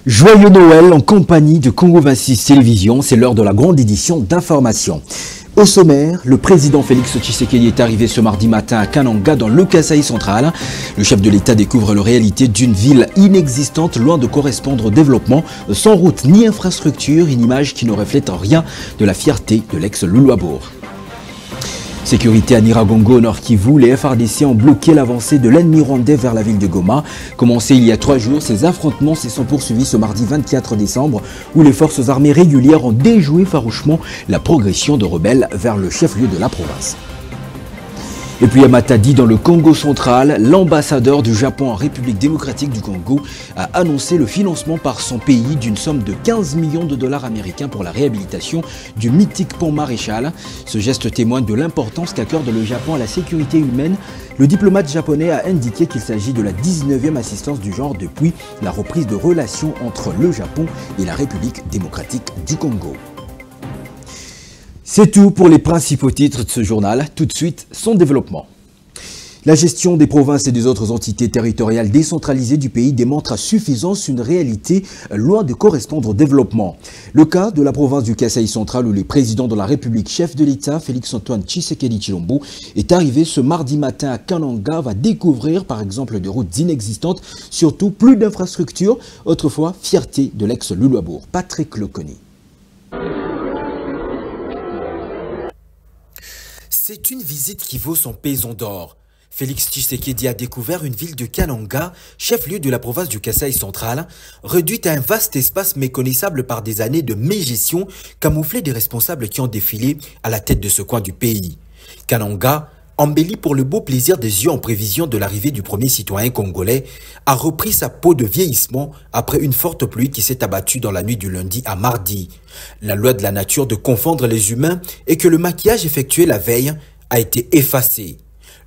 Joyeux Noël en compagnie de Congo 26 Télévision, c'est l'heure de la grande édition d'information. Au sommaire, le président Félix Tshisekedi est arrivé ce mardi matin à Kananga dans le Kasaï central. Le chef de l'État découvre la réalité d'une ville inexistante, loin de correspondre au développement, sans route ni infrastructure, une image qui ne reflète en rien de la fierté de l'ex-Luluabour. Sécurité à Nyiragongo, Nord Kivu, les FARDC ont bloqué l'avancée de l'ennemi rwandais vers la ville de Goma. Commencé il y a 3 jours, ces affrontements se sont poursuivis ce mardi 24 décembre où les forces armées régulières ont déjoué farouchement la progression de rebelles vers le chef-lieu de la province. Et puis à Matadi, dans le Congo central, l'ambassadeur du Japon en République démocratique du Congo a annoncé le financement par son pays d'une somme de 15 millions de dollars américains pour la réhabilitation du mythique pont Maréchal. Ce geste témoigne de l'importance qu'accorde le Japon à la sécurité humaine. Le diplomate japonais a indiqué qu'il s'agit de la 19e assistance du genre depuis la reprise de relations entre le Japon et la République démocratique du Congo. C'est tout pour les principaux titres de ce journal. Tout de suite, son développement. La gestion des provinces et des autres entités territoriales décentralisées du pays démontre à suffisance une réalité loin de correspondre au développement. Le cas de la province du Kasaï central où le président de la République, chef de l'État, Félix-Antoine Tshisekedi Tshilombo, est arrivé ce mardi matin à Kananga, va découvrir par exemple des routes inexistantes, surtout plus d'infrastructures, autrefois fierté de l'ex-Luluabour. Patrick Loconi. C'est une visite qui vaut son pesant d'or. Félix Tshisekedi a découvert une ville de Kananga, chef-lieu de la province du Kasaï central, réduite à un vaste espace méconnaissable par des années de mégestion, camouflé des responsables qui ont défilé à la tête de ce coin du pays. Kananga, embelli pour le beau plaisir des yeux en prévision de l'arrivée du premier citoyen congolais, a repris sa peau de vieillissement après une forte pluie qui s'est abattue dans la nuit du lundi à mardi. La loi de la nature de confondre les humains est que le maquillage effectué la veille a été effacé.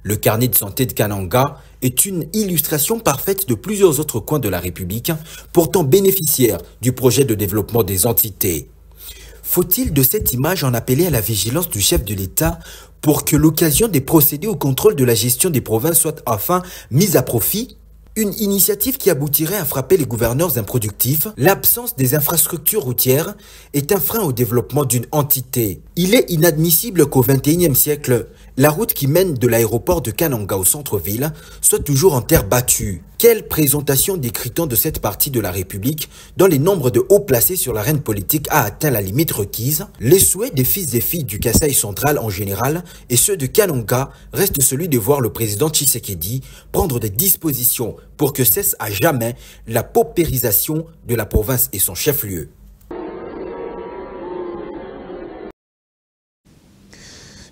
Le carnet de santé de Kananga est une illustration parfaite de plusieurs autres coins de la République, pourtant bénéficiaires du projet de développement des entités. Faut-il de cette image en appeler à la vigilance du chef de l'État pour que l'occasion des procédés au contrôle de la gestion des provinces soit enfin mise à profit? Une initiative qui aboutirait à frapper les gouverneurs improductifs. L'absence des infrastructures routières est un frein au développement d'une entité. Il est inadmissible qu'au XXIe siècle, la route qui mène de l'aéroport de Kananga au centre-ville soit toujours en terre battue. Quelle présentation décritant de cette partie de la République dont les nombres de hauts placés sur l'arène politique a atteint la limite requise? Les souhaits des fils et filles du Kasaï central en général et ceux de Kananga restent celui de voir le président Tshisekedi prendre des dispositions pour que cesse à jamais la paupérisation de la province et son chef-lieu.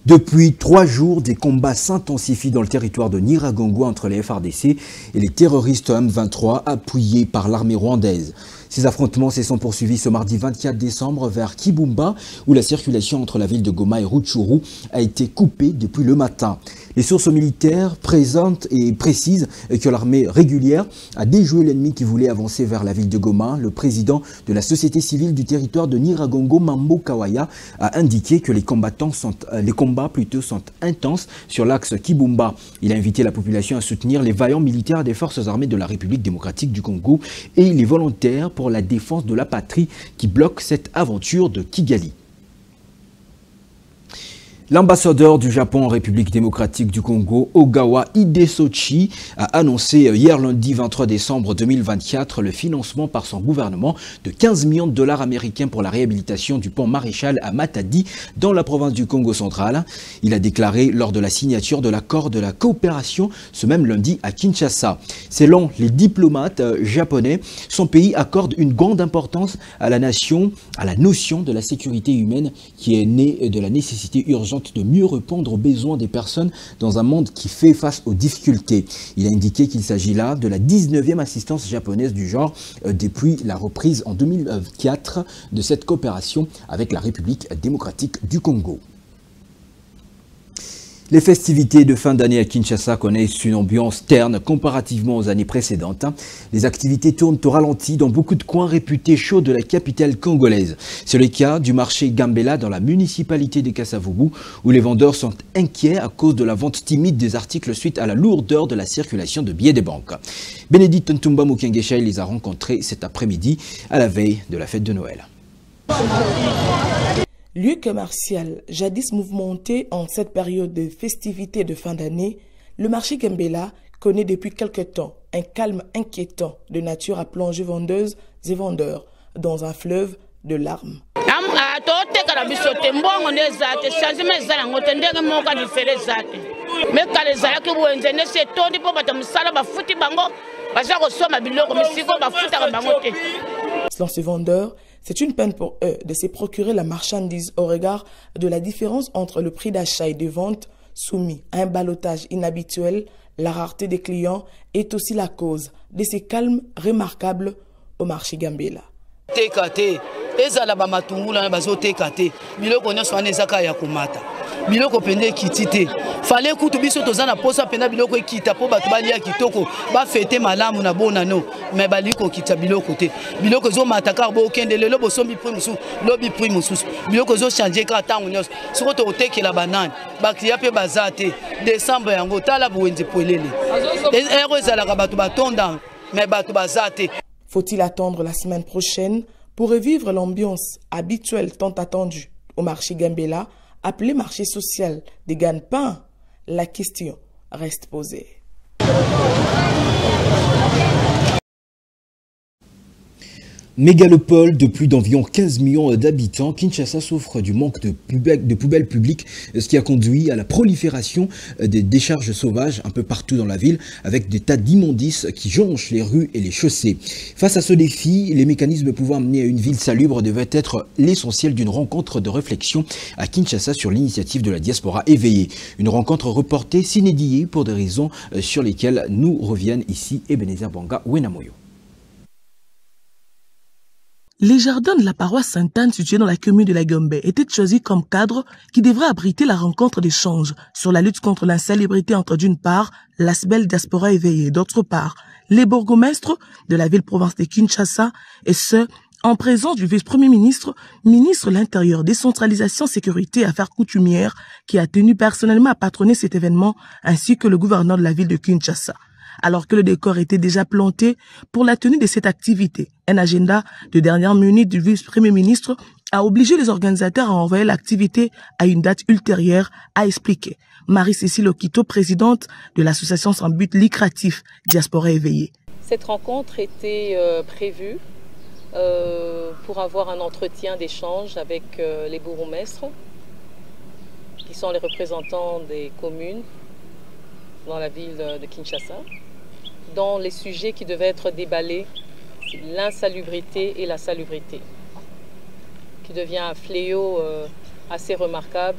Depuis 3 jours, des combats s'intensifient dans le territoire de Nyiragongo entre les FARDC et les terroristes M23 appuyés par l'armée rwandaise. Ces affrontements se sont poursuivis ce mardi 24 décembre vers Kibumba, où la circulation entre la ville de Goma et Rutshuru a été coupée depuis le matin. Les sources militaires présentent et précisent que l'armée régulière a déjoué l'ennemi qui voulait avancer vers la ville de Goma. Le président de la société civile du territoire de Nyiragongo, Mambo Kawaya, a indiqué que les combats sont intenses sur l'axe Kibumba. Il a invité la population à soutenir les vaillants militaires des forces armées de la République démocratique du Congo et les volontaires pour la défense de la patrie qui bloquent cette aventure de Kigali. L'ambassadeur du Japon en République démocratique du Congo, Ogawa Hidesochi, a annoncé hier lundi 23 décembre 2024 le financement par son gouvernement de 15 millions de dollars américains pour la réhabilitation du pont Maréchal à Matadi dans la province du Congo central. Il a déclaré lors de la signature de l'accord de la coopération ce même lundi à Kinshasa. Selon les diplomates japonais, son pays accorde une grande importance à la notion de la sécurité humaine qui est née de la nécessité urgente de mieux répondre aux besoins des personnes dans un monde qui fait face aux difficultés. Il a indiqué qu'il s'agit là de la 19e assistance japonaise du genre depuis la reprise en 2004 de cette coopération avec la République démocratique du Congo. Les festivités de fin d'année à Kinshasa connaissent une ambiance terne comparativement aux années précédentes. Les activités tournent au ralenti dans beaucoup de coins réputés chauds de la capitale congolaise. C'est le cas du marché Gambela dans la municipalité de Kasavubu où les vendeurs sont inquiets à cause de la vente timide des articles suite à la lourdeur de la circulation de billets des banques. Bénédicte Ntumba Mukengesha les a rencontrés cet après-midi à la veille de la fête de Noël. Lieu commercial, jadis mouvementé en cette période de festivités de fin d'année, le marché Gambela connaît depuis quelque temps un calme inquiétant de nature à plonger vendeuses et vendeurs dans un fleuve de larmes. Selon ces vendeurs, c'est une peine pour eux de se procurer la marchandise au regard de la différence entre le prix d'achat et de vente soumis à un ballottage inhabituel. La rareté des clients est aussi la cause de ces calmes remarquables au marché Gambela. Biloko pende kitite fallait kutu biso tozana posa penda biloko ekita po bato balia kitoko ba fete malamu na bonano mais baliko kita biloko te biloko zo mataka bo kende lelo bo sombi primusu lobi primusu biloko zo changer ka tangu nyos siko to tekela banane ba kliya pe bazate décembre yango tala buwenze poelele ero ezala ka bato batonda mais bato bazate. Faut-il attendre la semaine prochaine pour revivre l'ambiance habituelle tant attendue au marché Gambela, appelé marché social des gagne-pain? La question reste posée. Mégalopole de plus d'environ 15 millions d'habitants, Kinshasa souffre du manque de poubelles publiques, ce qui a conduit à la prolifération des décharges sauvages un peu partout dans la ville, avec des tas d'immondices qui jonchent les rues et les chaussées. Face à ce défi, les mécanismes pouvant amener à une ville salubre devaient être l'essentiel d'une rencontre de réflexion à Kinshasa sur l'initiative de la diaspora éveillée. Une rencontre reportée sine die pour des raisons sur lesquelles nous reviennent ici Ebenezer Banga Wenamoyo. Les jardins de la paroisse Sainte-Anne situés dans la commune de la Gombe étaient choisis comme cadre qui devrait abriter la rencontre d'échange sur la lutte contre l'insalubrité entre d'une part l'ASBEL diaspora éveillée, d'autre part les bourgmestres de la ville-province de Kinshasa et ce, en présence du vice-premier ministre, ministre de l'Intérieur, décentralisation, sécurité et affaires coutumières qui a tenu personnellement à patronner cet événement ainsi que le gouverneur de la ville de Kinshasa. Alors que le décor était déjà planté pour la tenue de cette activité. Un agenda de dernière minute du vice-premier ministre a obligé les organisateurs à envoyer l'activité à une date ultérieure, a expliqué Marie-Cécile Okito, présidente de l'association sans but lucratif Diaspora Éveillée. Cette rencontre était prévue pour avoir un entretien d'échange avec les bourgmestres, qui sont les représentants des communes dans la ville de Kinshasa, dont les sujets qui devaient être déballés, l'insalubrité et la salubrité, qui devient un fléau assez remarquable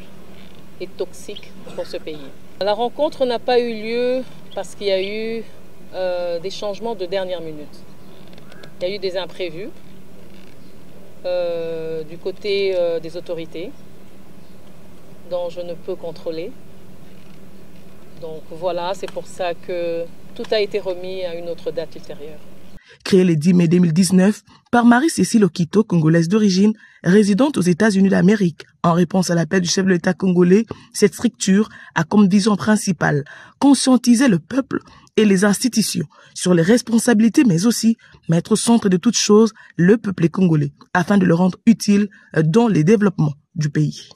et toxique pour ce pays. La rencontre n'a pas eu lieu parce qu'il y a eu des changements de dernière minute. Il y a eu des imprévus du côté des autorités, dont je ne peux contrôler. Donc voilà, c'est pour ça que tout a été remis à une autre date ultérieure. Créée le 10 mai 2019 par Marie-Cécile Okito, congolaise d'origine, résidente aux États-Unis d'Amérique. En réponse à l'appel du chef de l'État congolais, cette structure a comme vision principale conscientiser le peuple et les institutions sur les responsabilités, mais aussi mettre au centre de toute chose le peuple congolais, afin de le rendre utile dans le développement du pays.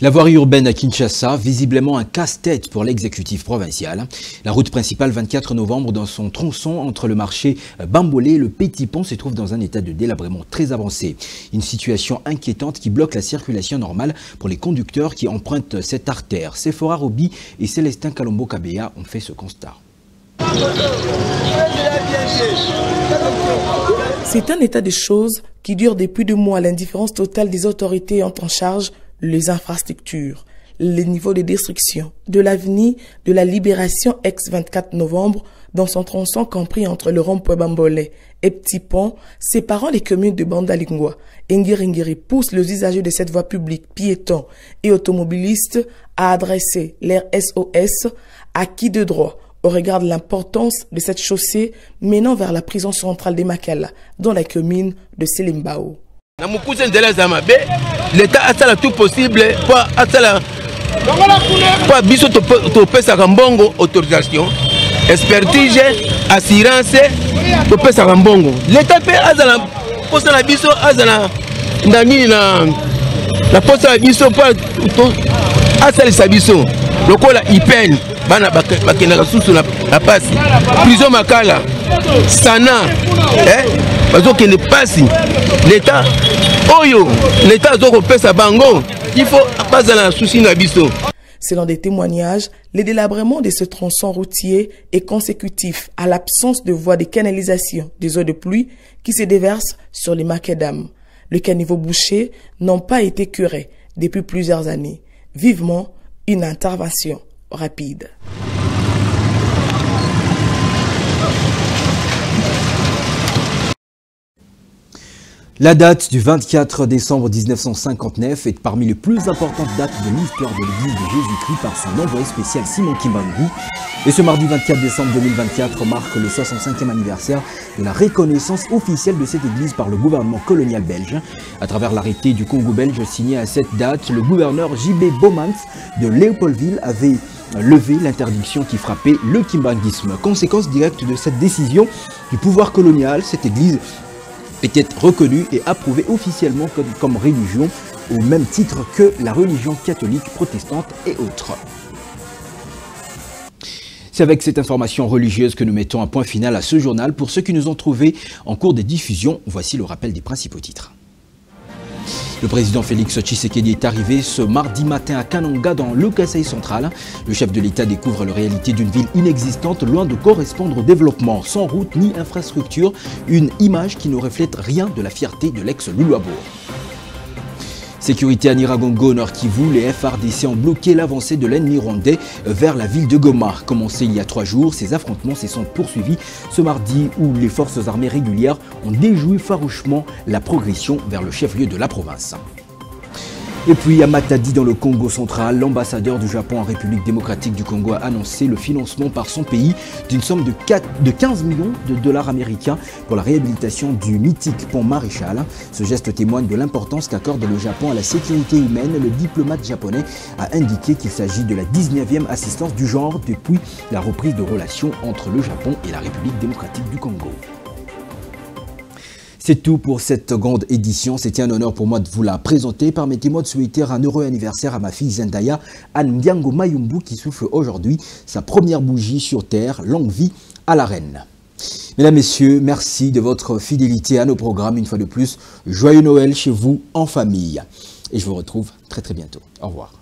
La voirie urbaine à Kinshasa, visiblement un casse-tête pour l'exécutif provincial. La route principale 24 novembre dans son tronçon entre le marché Bambolé et le Petit Pont se trouve dans un état de délabrement très avancé. Une situation inquiétante qui bloque la circulation normale pour les conducteurs qui empruntent cette artère. Sephora Roby et Célestin Kalombo Kabea ont fait ce constat. C'est un état de choses qui dure depuis 2 mois. L'indifférence totale des autorités en charge les infrastructures. les niveaux de destruction de l'avenue de la Libération ex-24 novembre dans son tronçon compris entre le rond-point Bambolé et Petit Pont, séparant les communes de Bandalingwa et Ngiri pousse les usagers de cette voie publique, piétons et automobilistes à adresser leur SOS à qui de droit au regard de l'importance de cette chaussée menant vers la prison centrale de Makala dans la commune de Selimbao. L'État a fait tout possible pour biso topesa mbongo autorisation expertise assurance topesa mbongo l'État peut azala posa na biso azala ndani na posa na biso pour asalisa biso lokola IPN bana bakenda susu na pasi prison Makala sana bazokende pasi l'État oyo l'État azokopesa bango il faut bazala na susi na biso. Selon des témoignages, le délabrement de ce tronçon routier est consécutif à l'absence de voies de canalisation des eaux de pluie qui se déversent sur les macadams. Les caniveaux bouchés n'ont pas été curés depuis plusieurs années. Vivement une intervention rapide. La date du 24 décembre 1959 est parmi les plus importantes dates de l'histoire de l'Église de Jésus-Christ par son envoyé spécial Simon Kimbangu. Et ce mardi 24 décembre 2024 marque le 65e anniversaire de la reconnaissance officielle de cette église par le gouvernement colonial belge. À travers l'arrêté du Congo belge signé à cette date, le gouverneur J.B. Bomans de Léopoldville avait levé l'interdiction qui frappait le kimbanguisme. Conséquence directe de cette décision du pouvoir colonial, cette église était reconnue et approuvée officiellement comme religion au même titre que la religion catholique, protestante et autres. C'est avec cette information religieuse que nous mettons un point final à ce journal. Pour ceux qui nous ont trouvés en cours de diffusion, voici le rappel des principaux titres. Le président Félix Tshisekedi est arrivé ce mardi matin à Kananga dans le Kasaï central. Le chef de l'État découvre la réalité d'une ville inexistante, loin de correspondre au développement, sans route ni infrastructure, une image qui ne reflète rien de la fierté de l'ex-Luluabour. Sécurité à Nyiragongo, Nord Kivu, les FARDC ont bloqué l'avancée de l'ennemi rwandais vers la ville de Goma. Commencé il y a 3 jours, ces affrontements se sont poursuivis ce mardi où les forces armées régulières ont déjoué farouchement la progression vers le chef-lieu de la province. Et puis à Matadi dans le Congo central, l'ambassadeur du Japon en République démocratique du Congo a annoncé le financement par son pays d'une somme de 15 millions de dollars américains pour la réhabilitation du mythique pont Maréchal. Ce geste témoigne de l'importance qu'accorde le Japon à la sécurité humaine. Le diplomate japonais a indiqué qu'il s'agit de la 19e assistance du genre depuis la reprise de relations entre le Japon et la République démocratique du Congo. C'est tout pour cette grande édition. C'était un honneur pour moi de vous la présenter. Permettez-moi de souhaiter un heureux anniversaire à ma fille Zendaya Ndiango Mayumbu qui souffle aujourd'hui sa première bougie sur Terre. Longue vie à la reine. Mesdames, Messieurs, merci de votre fidélité à nos programmes. Une fois de plus, joyeux Noël chez vous en famille. Et je vous retrouve très bientôt. Au revoir.